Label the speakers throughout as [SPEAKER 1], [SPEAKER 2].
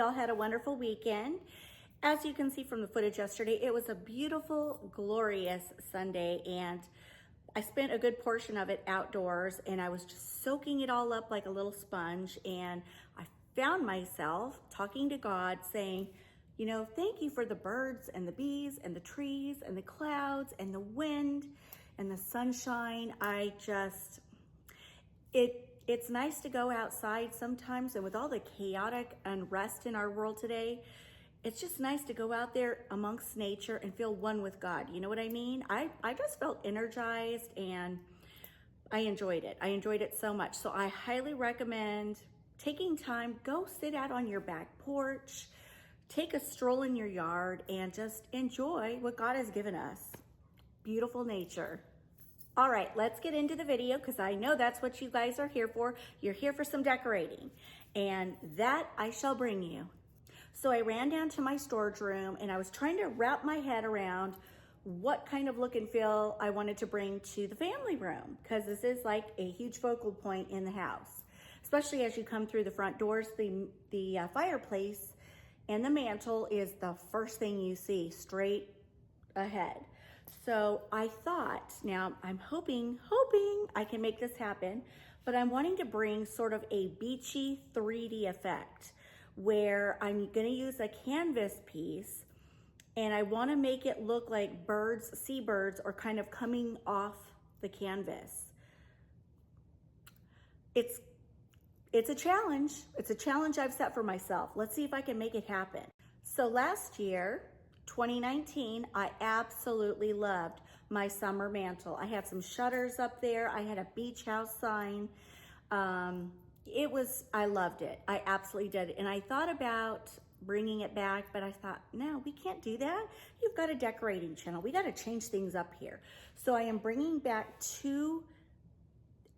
[SPEAKER 1] y'all had a wonderful weekend. As you can see from the footage yesterday, it was a beautiful, glorious Sunday, and I spent a good portion of it outdoors, and I was just soaking it all up like a little sponge, and I found myself talking to God saying, you know, thank you for the birds and the bees and the trees and the clouds and the wind and the sunshine. It's nice to go outside sometimes, and with all the chaotic unrest in our world today, it's just nice to go out there amongst nature and feel one with God. You know what I mean? I just felt energized, and I enjoyed it. I enjoyed it so much. So I highly recommend taking time, go sit out on your back porch, take a stroll in your yard, and just enjoy what God has given us. Beautiful nature. All right, let's get into the video, because I know that's what you guys are here for. You're here for some decorating, and that I shall bring you. So I ran down to my storage room, and I was trying to wrap my head around what kind of look and feel I wanted to bring to the family room, because this is like a huge focal point in the house, especially as you come through the front doors. The fireplace and the mantle is the first thing you see straight ahead. So I thought, now I'm hoping I can make this happen, but I'm wanting to bring sort of a beachy 3D effect where I'm gonna use a canvas piece, and I wanna make it look like birds, seabirds are kind of coming off the canvas. It's a challenge. It's a challenge I've set for myself. Let's see if I can make it happen. So last year, 2019, I absolutely loved my summer mantle. I had some shutters up there. I had a beach house sign. I loved it. I absolutely did. And I thought about bringing it back, but I thought, no, we can't do that. You've got a decorating channel. We got to change things up here. So I am bringing back two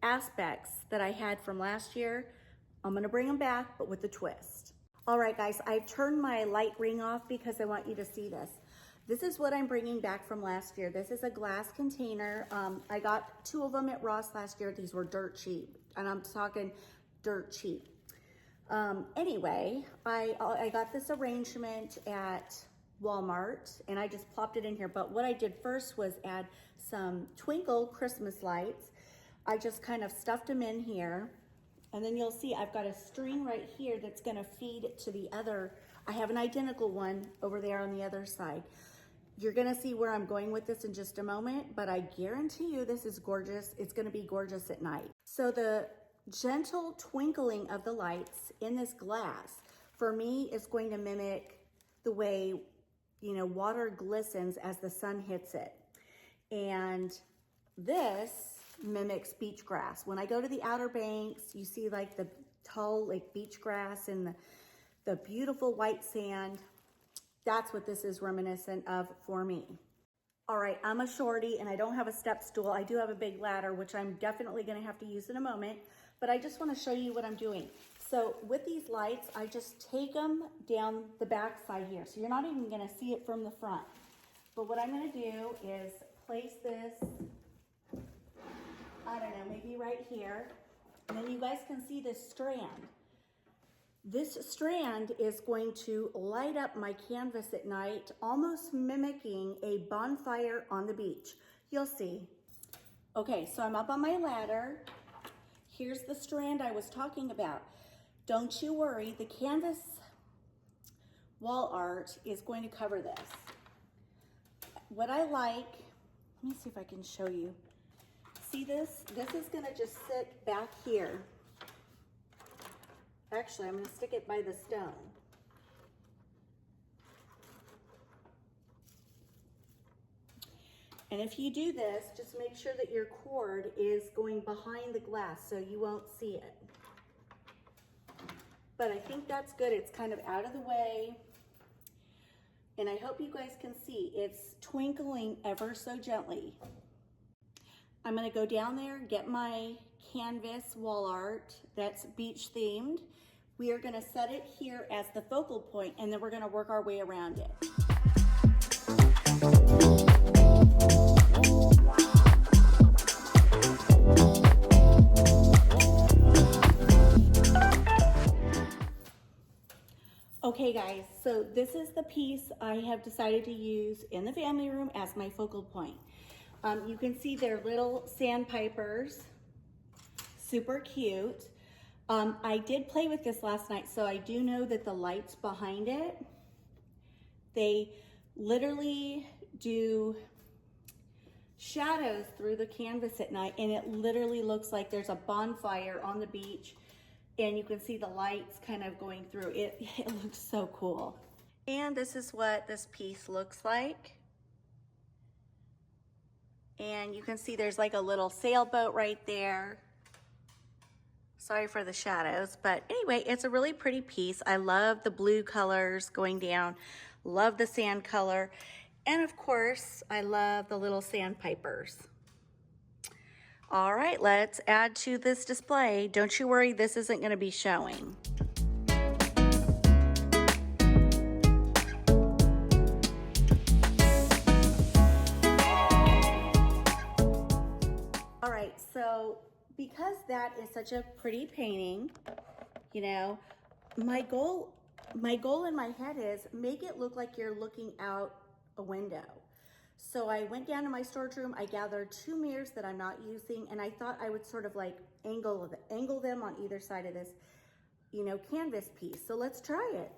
[SPEAKER 1] aspects that I had from last year. I'm going to bring them back, but with a twist. All right, guys, I've turned my light ring off because I want you to see this. This is what I'm bringing back from last year. This is a glass container. I got two of them at Ross last year. These were dirt cheap, and I'm talking dirt cheap. Anyway, I got this arrangement at Walmart, and I just plopped it in here. But what I did first was add some Twinkle Christmas lights. I just kind of stuffed them in here. And then you'll see I've got a string right here that's gonna feed to the other. I have an identical one over there on the other side. You're gonna see where I'm going with this in just a moment, but I guarantee you this is gorgeous. It's gonna be gorgeous at night. So the gentle twinkling of the lights in this glass, for me, is going to mimic the way, you know, water glistens as the sun hits it. And this mimics beach grass. When I go to the Outer Banks, you see like the tall like beach grass and the beautiful white sand. That's what this is reminiscent of for me. All right, I'm a shorty and I don't have a step stool. I do have a big ladder, which I'm definitely gonna have to use in a moment, but I just wanna show you what I'm doing. So with these lights, I just take them down the back side here. So you're not even gonna see it from the front. But what I'm gonna do is place this, I don't know, maybe right here. And then you guys can see this strand. This strand is going to light up my canvas at night, almost mimicking a bonfire on the beach. You'll see. Okay, so I'm up on my ladder. Here's the strand I was talking about. Don't you worry, the canvas wall art is going to cover this. What I like, let me see if I can show you. See this? This is gonna just sit back here. Actually, I'm gonna stick it by the stone. And if you do this, just make sure that your cord is going behind the glass so you won't see it. But I think that's good. It's kind of out of the way. And I hope you guys can see it's twinkling ever so gently. I'm gonna go down there, get my canvas wall art that's beach themed. We are gonna set it here as the focal point, and then we're gonna work our way around it. Okay guys, so this is the piece I have decided to use in the family room as my focal point. You can see they're little sandpipers, super cute. I did play with this last night, so I do know that the lights behind it, they literally do shadows through the canvas at night, and it literally looks like there's a bonfire on the beach, and you can see the lights kind of going through it. It looks so cool. And this is what this piece looks like. And you can see there's like a little sailboat right there. Sorry for the shadows, but anyway, it's a really pretty piece. I love the blue colors going down, love the sand color, and of course, I love the little sandpipers. All right, let's add to this display. Don't you worry, this isn't gonna be showing. All right, so because that is such a pretty painting, you know, my goal in my head is make it look like you're looking out a window. So I went down to my storage room, I gathered 2 mirrors that I'm not using, and I thought I would sort of like angle them on either side of this, you know, canvas piece. So let's try it.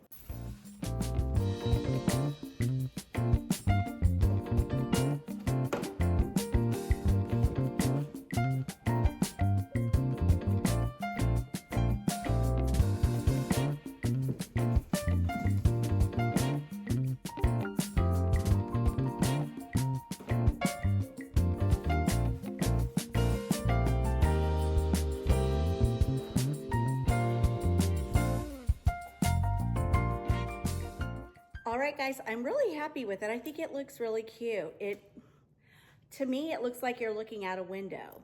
[SPEAKER 1] All right, guys, I'm really happy with it. I think it looks really cute. To me, it looks like you're looking out a window.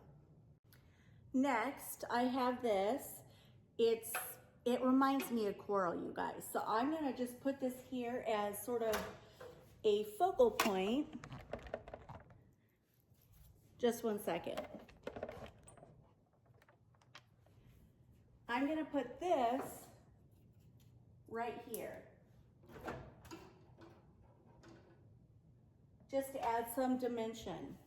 [SPEAKER 1] Next, I have this. It reminds me of coral, you guys. So I'm gonna just put this here as sort of a focal point. Just one second. I'm gonna put this right here, just to add some dimension.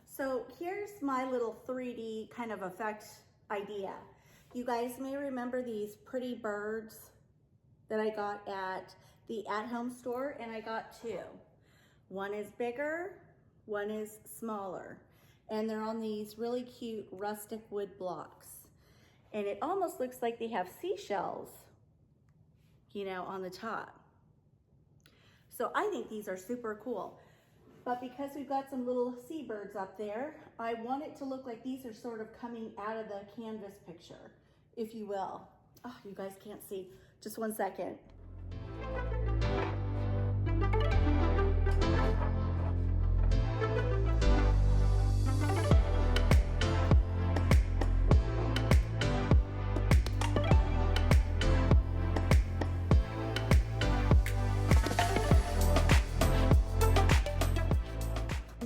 [SPEAKER 1] So here's my little 3D kind of effect idea. You guys may remember these pretty birds that I got at the at-home store, and I got 2. One is bigger, one is smaller, and they're on these really cute rustic wood blocks. And it almost looks like they have seashells, you know, on the top. So I think these are super cool. But because we've got some little seabirds up there, I want it to look like these are sort of coming out of the canvas picture, if you will. Oh, you guys can't see. Just one second.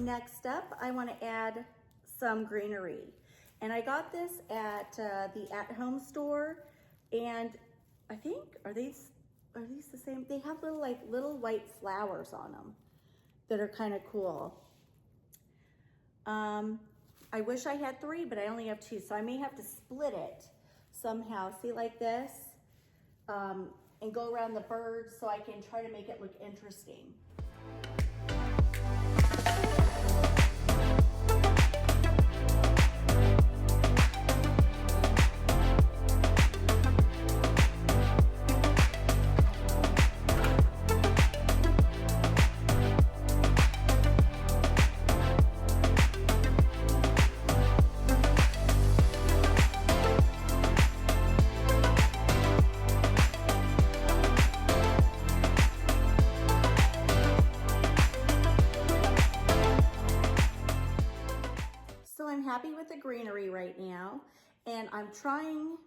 [SPEAKER 1] Next up, I want to add some greenery. And I got this at the at-home store, and I think, are these the same? They have little white flowers on them that are kind of cool. I wish I had 3, but I only have 2, so I may have to split it somehow. See, like this, and go around the birds so I can try to make it look interesting. Happy with the greenery right now, and I'm trying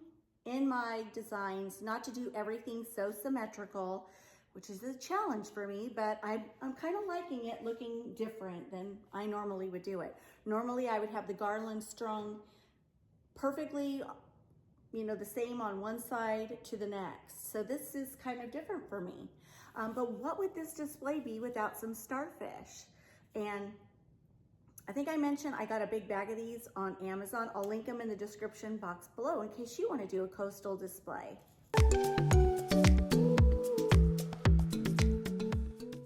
[SPEAKER 1] in my designs not to do everything so symmetrical. which is a challenge for me, but I'm kind of liking it looking different than I normally would do it. Normally I would have the garland strung perfectly, you know, the same on one side to the next. So this is kind of different for me. But what would this display be without some starfish? And I think I mentioned I got a big bag of these on Amazon. I'll link them in the description box below in case you want to do a coastal display.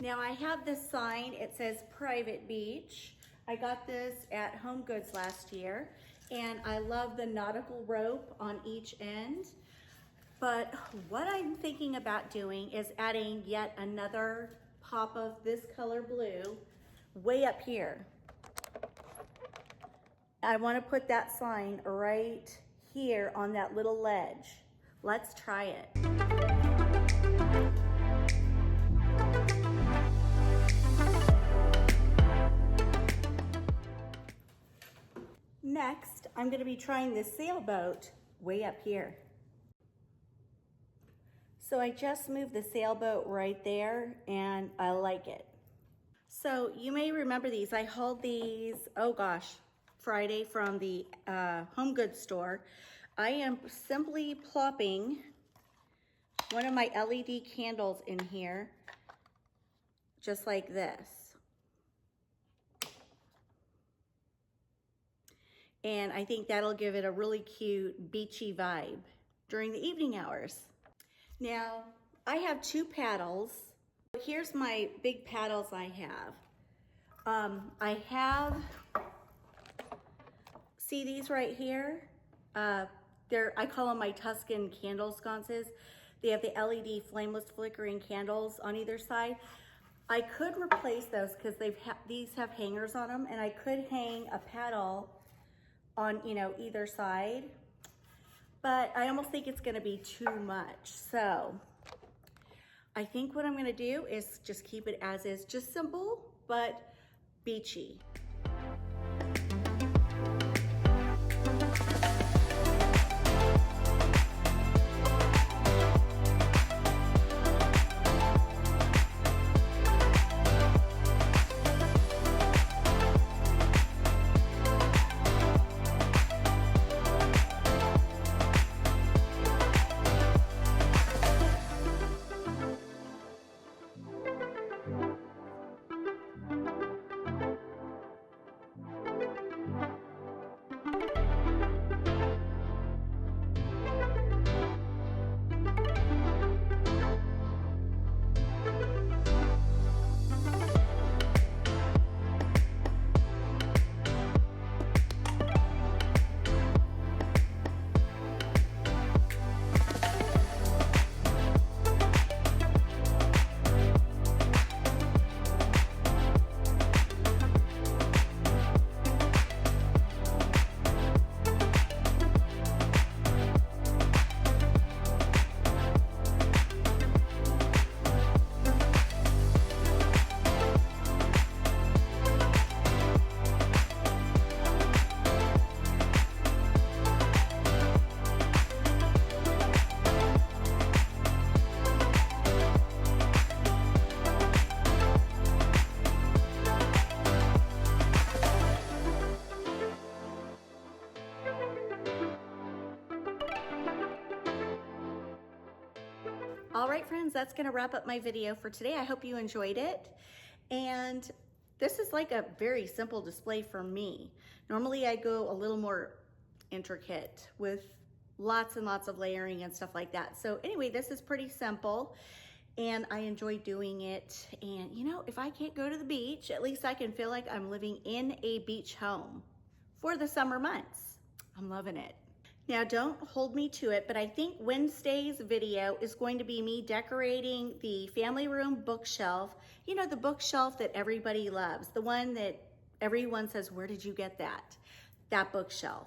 [SPEAKER 1] Now I have this sign, it says Private Beach. I got this at Home Goods last year, and I love the nautical rope on each end. But what I'm thinking about doing is adding yet another pop of this color blue way up here. I want to put that sign right here on that little ledge. Let's try it. Next, I'm going to be trying this sailboat way up here. So I just moved the sailboat right there, and I like it. So you may remember these. I hauled these, oh gosh, Friday from the Home Goods store. I am simply plopping one of my LED candles in here, just like this. And I think that'll give it a really cute beachy vibe during the evening hours. Now, I have two paddles. Here's my big paddles I have. See these right here? I call them my Tuscan candle sconces. They have the LED flameless flickering candles on either side. I could replace those because these have hangers on them, and I could hang a paddle on, you know, either side, but I almost think it's gonna be too much. So I think what I'm gonna do is just keep it as is, just simple, but beachy. All right, friends, that's gonna wrap up my video for today. I hope you enjoyed it. And this is like a very simple display for me. Normally I go a little more intricate with lots and lots of layering and stuff like that. So anyway, this is pretty simple and I enjoy doing it. And you know, if I can't go to the beach, at least I can feel like I'm living in a beach home for the summer months. I'm loving it. Now, don't hold me to it, but I think Wednesday's video is going to be me decorating the family room bookshelf. You know, the bookshelf that everybody loves, the one that everyone says, where did you get that? That bookshelf.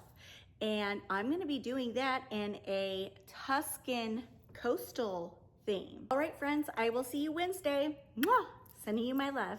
[SPEAKER 1] And I'm gonna be doing that in a Tuscan coastal theme. All right, friends, I will see you Wednesday. Mwah! Sending you my love.